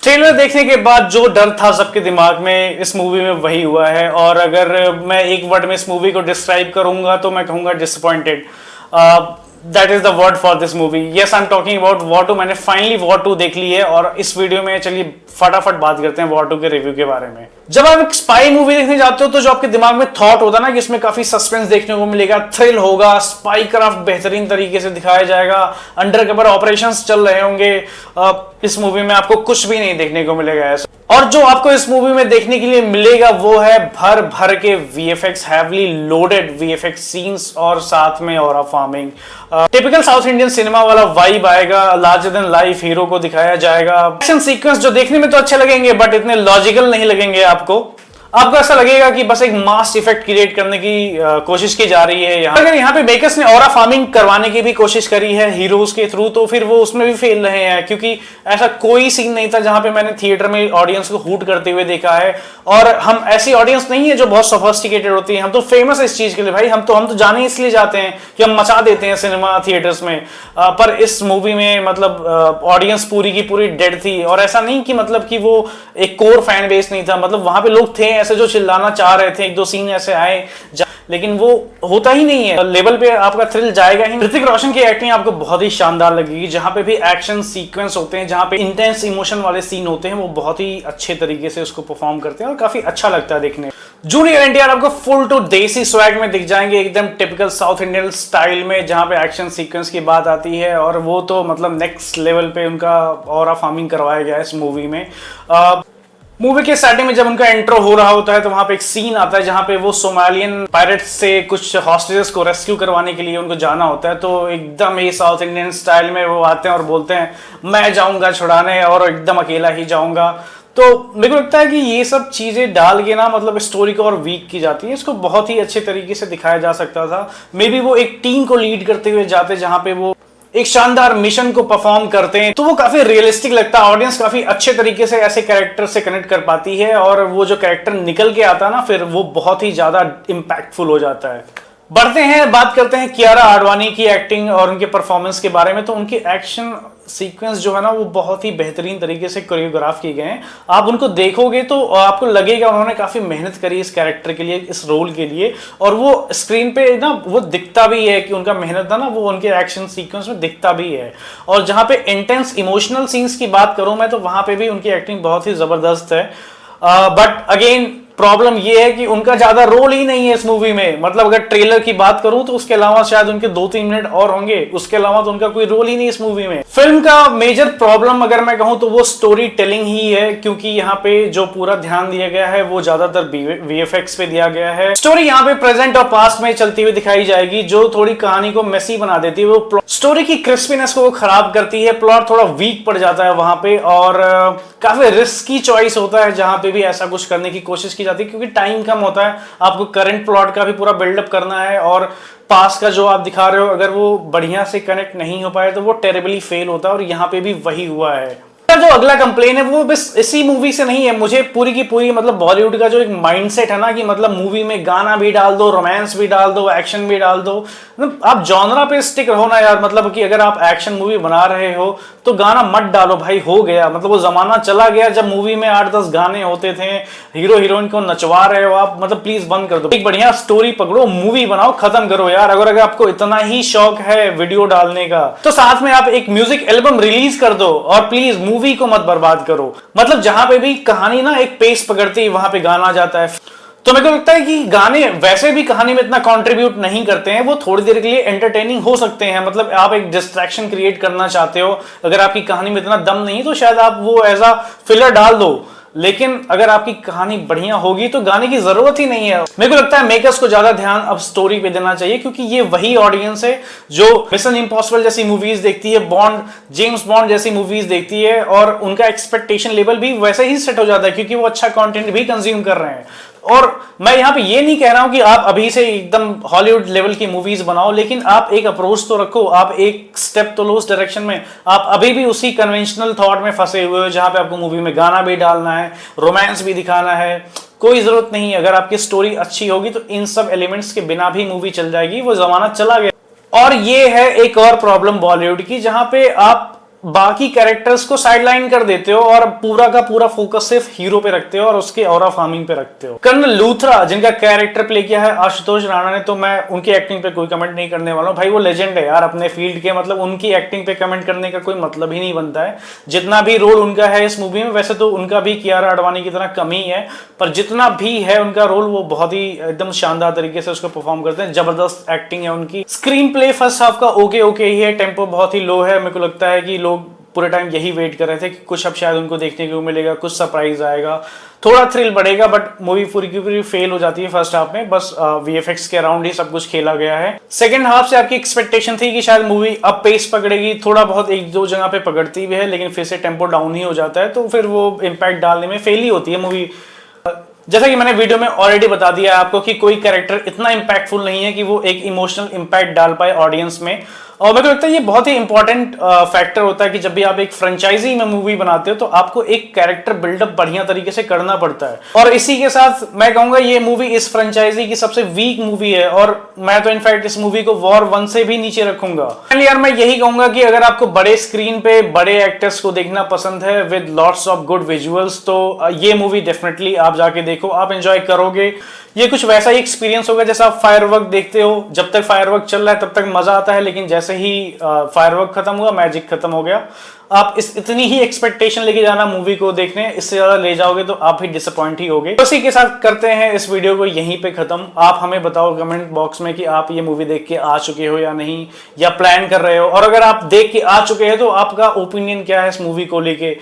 Trailer देखने के बाद जो डर था सबके दिमाग में इस मूवी में वही हुआ है। और अगर मैं एक वर्ड में इस मूवी को डिस्क्राइब करूंगा तो मैं कहूंगा disappointed. That is the word for this movie. Yes, I am talking about war 2। मैंने फाइनली वॉर 2 देख ली है और इस वीडियो में चलिए फटाफट बात करते हैं वॉर 2 के रिव्यू के बारे में। जब आप एक स्पाई मूवी देखने जाते हो तो जो आपके दिमाग में थॉट होता है ना कि इसमें काफी सस्पेंस देखने को मिलेगा, थ्रिल होगा, स्पाई क्राफ्ट बेहतरीन तरीके से दिखाया जाएगा, अंडरकवर ऑपरेशंस चल रहे होंगे, इस मूवी में आपको कुछ भी नहीं देखने को मिलेगा ऐसा। और जो आपको इस मूवी में देखने के लिए मिलेगा वो है भर भर के VFX, heavily loaded VFX scenes और साथ में aura farming. Typical south Indian cinema वाला वाइब आएगा, लार्जर देन लाइफ हीरो को दिखाया जाएगा। एक्शन सीक्वेंस जो देखने में तो अच्छे लगेंगे बट इतने लॉजिकल नहीं लगेंगे आपको ऐसा लगेगा कि बस एक मास इफेक्ट क्रिएट करने की कोशिश की जा रही है। अगर यहाँ पे मेकर्स ने ऑरा फार्मिंग करवाने की भी कोशिश करी है हीरोज के थ्रू तो फिर वो उसमें भी फेल रहे हैं, क्योंकि ऐसा कोई सीन नहीं था जहां पे मैंने थिएटर में ऑडियंस को हूट करते हुए देखा है। और हम ऐसी ऑडियंस नहीं है जो बहुत सोफिस्टिकेटेड होती है, हम तो फेमस है इस चीज के लिए भाई। हम तो जाने इसलिए जाते हैं कि हम मचा देते हैं सिनेमा थिएटर्स में। पर इस मूवी में मतलब ऑडियंस पूरी की पूरी डेड थी। और ऐसा नहीं कि मतलब कि वो एक कोर फैन बेस नहीं था, मतलब वहां पे लोग थे ऐसे जो चिल्लाना चाह रहे थे, एक दो सीन ऐसे आए लेकिन वो होता ही नहीं है। लेवल पे आपका थ्रिल जाएगा ही। ऋतिक रोशन की एक्टिंग आपको बहुत ही शानदार लगेगी। जहां पे भी एक्शन सीक्वेंस होते हैं, जहां पे इंटेंस इमोशन वाले सीन होते हैं, वो बहुत ही अच्छे तरीके से उसको परफॉर्म करते हैं और काफी अच्छा लगता है देखने। जूनियर एनटीआर आपको फुल टू देसी स्वैग में दिख जाएंगे, एकदम टिपिकल साउथ इंडियन स्टाइल में, जहां पे एक्शन सीक्वेंस की बात आती है और वो तो मतलब नेक्स्ट लेवल पे उनका ऑरा फार्मिंग करवाया गया है इस मूवी में। मूवी के स्टार्टिंग में जब उनका इंट्रो हो रहा होता है तो वहां पे एक सीन आता है जहां पे वो सोमालियन पायरेट्स से कुछ हॉस्टेजेस को रेस्क्यू करवाने के लिए उनको जाना होता है। तो एकदम ही साउथ इंडियन स्टाइल में वो आते हैं और बोलते हैं मैं जाऊंगा छुड़ाने और एकदम अकेला ही जाऊंगा। तो मेरे को लगता है कि ये सब चीजें डाल के ना मतलब स्टोरी को और वीक की जाती है। इसको बहुत ही अच्छे तरीके से दिखाया जा सकता था। मे बी वो एक टीम को लीड करते हुए जाते जहां पे वो एक शानदार मिशन को परफॉर्म करते हैं तो वो काफी रियलिस्टिक लगता है। ऑडियंस काफी अच्छे तरीके से ऐसे कैरेक्टर से कनेक्ट कर पाती है और वो जो कैरेक्टर निकल के आता है ना फिर वो बहुत ही ज्यादा इम्पैक्टफुल हो जाता है। बढ़ते हैं, बात करते हैं कियारा आडवाणी की एक्टिंग और उनके परफॉर्मेंस के बारे में। तो उनकी एक्शन सीक्वेंस जो है ना वो बहुत ही बेहतरीन तरीके से कोरियोग्राफ किए गए हैं। आप उनको देखोगे तो आपको लगेगा उन्होंने काफी मेहनत करी इस कैरेक्टर के लिए, इस रोल के लिए। और वो स्क्रीन पे ना वो दिखता भी है कि उनका मेहनत था ना, वो उनके एक्शन सीक्वेंस में दिखता भी है। और जहां पे इंटेंस इमोशनल सीन्स की बात करूं मैं तो वहां पे भी उनकी एक्टिंग बहुत ही जबरदस्त है। बट अगेन प्रॉब्लम ये है कि उनका ज्यादा रोल ही नहीं है इस मूवी में। मतलब अगर ट्रेलर की बात करूं तो उसके अलावा शायद उनके 2-3 मिनट और होंगे, उसके अलावा तो उनका कोई रोल ही नहीं इस मूवी में। फिल्म का मेजर प्रॉब्लम अगर मैं कहूं तो वो स्टोरी टेलिंग ही है, क्योंकि यहाँ पे जो पूरा ध्यान दिया गया है वो ज्यादातर वीएफएक्स पे दिया गया है। स्टोरी यहाँ पे प्रेजेंट और पास्ट में चलती हुई दिखाई जाएगी जो थोड़ी कहानी को मेसी बना देती है। वो स्टोरी की क्रिस्पीनेस को खराब करती है, प्लॉट थोड़ा वीक पड़ जाता है वहां पे और काफी रिस्की चॉइस होता है जहां पे भी ऐसा कुछ करने की कोशिश की जाती है, क्योंकि टाइम कम होता है। आपको करंट प्लॉट का भी पूरा बिल्डअप करना है और पास का जो आप दिखा रहे हो अगर वो बढ़िया से कनेक्ट नहीं हो पाए तो वो टेरिबली फेल होता है और यहाँ पे भी वही हुआ है। जो अगला कंप्लेन है वो बस इसी मूवी से नहीं है, मुझे पूरी की पूरी मतलब बॉलीवुड का जो एक माइंडसेट है ना कि मतलब मूवी में गाना भी डाल दो, रोमांस भी डाल दो, एक्शन भी डाल दो, मतलब आप जॉनरा पे स्टिक रहो ना यार। मतलब कि अगर आप एक्शन मूवी बना रहे हो तो गाना मत डालो भाई, हो गया। मतलब वो जमाना चला गया जब मूवी में 8-10 गाने होते थे, हीरो हीरोइन को नचवा रहे हो आप, मतलब प्लीज बंद कर दो। एक बढ़िया स्टोरी पकड़ो, मूवी बनाओ, खत्म करो यार। अगर आपको इतना ही शौक है वीडियो डालने का तो साथ में आप एक म्यूजिक एल्बम रिलीज कर दो और प्लीज मूवी को मत बर्बाद करो। मतलब जहां पे भी कहानी ना एक पेस पकड़ती है वहां पे गाना आ जाता है। तो मेरे को लगता है कि गाने वैसे भी कहानी में इतना कंट्रीब्यूट नहीं करते हैं, वो थोड़ी देर के लिए एंटरटेनिंग हो सकते हैं। मतलब आप एक डिस्ट्रैक्शन क्रिएट करना चाहते हो, अगर आपकी कहानी में इतना दम नहीं तो शायद आप वो एज अ फिलर डाल दो, लेकिन अगर आपकी कहानी बढ़िया होगी तो गाने की जरूरत ही नहीं है। मेरे को लगता है मेकर्स को ज्यादा ध्यान अब स्टोरी पे देना चाहिए, क्योंकि ये वही ऑडियंस है जो मिशन इम्पॉसिबल जैसी मूवीज देखती है, जेम्स बॉन्ड जैसी मूवीज देखती है और उनका एक्सपेक्टेशन लेवल भी वैसे ही सेट हो जाता है क्योंकि वो अच्छा कंटेंट भी कंज्यूम कर रहे हैं। और मैं यहाँ पे ये नहीं कह रहा हूं कि आप अभी से एकदम हॉलीवुड लेवल की मूवीज बनाओ, लेकिन आप एक अप्रोच तो रखो, आप एक स्टेप तो लो उस डायरेक्शन में। आप अभी भी उसी कन्वेंशनल थॉट में फंसे हुए हो जहां पे आपको मूवी में गाना भी डालना है, रोमांस भी दिखाना है। कोई जरूरत नहीं है। अगर आपकी स्टोरी अच्छी होगी तो इन सब एलिमेंट्स के बिना भी मूवी चल जाएगी, वो जमाना चला गया। और ये है एक और प्रॉब्लम बॉलीवुड की, जहां पे आप बाकी कैरेक्टर्स को साइडलाइन कर देते हो और पूरा का पूरा फोकस सिर्फ हीरो पे रखते हो और उसके ऑरा फार्मिंग पे रखते हो। कर्नल लूथरा जिनका कैरेक्टर प्ले किया है आशुतोष राणा ने, तो मैं उनकी एक्टिंग पे कोई कमेंट नहीं करने वाला हूं भाई, वो लेजेंड है यार अपने फील्ड के, मतलब उनकी एक्टिंग पे कमेंट करने का कोई मतलब ही नहीं बनता है। जितना भी रोल उनका है इस मूवी में, वैसे तो उनका भी कियारा आडवाणी की तरह कम ही है, पर जितना भी है उनका रोल वो बहुत ही एकदम शानदार तरीके से उसको परफॉर्म करते हैं। जबरदस्त एक्टिंग है उनकी। स्क्रीन प्ले फर्स्ट हाफ का ओके ओके ही है, टेम्पो बहुत ही लो है। मेरे को लगता है कि लोग पूरे टाइम यही वेट कर रहे थे कि कुछ अब शायद उनको देखने को मिलेगा, कुछ सरप्राइज आएगा, थोड़ा थ्रिल बढ़ेगा, बट मूवी पूरी की पूरी फेल हो जाती है फर्स्ट हाफ में। बस वीएफएक्स के अराउंड ही सब कुछ खेला गया है। सेकंड हाफ से आपकी एक्सपेक्टेशन थी कि शायद मूवी अब पेस पकड़ेगी, थोड़ा बहुत एक दो जगह पे पकड़ती भी है, लेकिन फिर से टेम्पो डाउन ही हो जाता है, तो फिर वो इम्पैक्ट डालने में फेल ही होती है मूवी। जैसा कि मैंने वीडियो में ऑलरेडी बता दिया है आपको कि कोई कैरेक्टर इतना इंपैक्टफुल नहीं है कि वो एक इमोशनल इंपैक्ट डाल पाए ऑडियंस में। और मेरे को लगता है ये बहुत ही इंपॉर्टेंट फैक्टर होता है कि जब भी आप एक फ्रेंचाइजी में मूवी बनाते हो तो आपको एक कैरेक्टर बिल्डअप बढ़िया तरीके से करना पड़ता है। और इसी के साथ मैं कहूंगा ये मूवी इस फ्रेंचाइजी की सबसे वीक मूवी है, और मैं तो इनफैक्ट इस मूवी को वॉर 1 से भी नीचे रखूंगा। यार मैं यही कहूंगा कि अगर आपको बड़े स्क्रीन पे बड़े एक्टर्स को देखना पसंद है with lots of good visuals, तो ये मूवी डेफिनेटली आप जाके देखो, आप एंजॉय करोगे। ये कुछ वैसा ही एक्सपीरियंस होगा जैसा आप फायरवर्क देखते हो, जब तक फायरवर्क चल रहा है तब तक मजा आता है, लेकिन जैसे ही फायरवर्क खत्म हुआ मैजिक खत्म हो गया। आप इतनी ही एक्सपेक्टेशन लेके जाना मूवी को देखने, इससे ज्यादा ले जाओगे तो आप ही डिसअपॉइंट ही होगे। तो इसी के साथ करते हैं इस वीडियो को यहीं पे खत्म। आप हमें बताओ कमेंट बॉक्स में कि आप ये मूवी देख के आ चुके हो या नहीं, या प्लान कर रहे हो, और अगर आप देख के आ चुके हैं तो आपका ओपिनियन क्या है इस मूवी को लेके।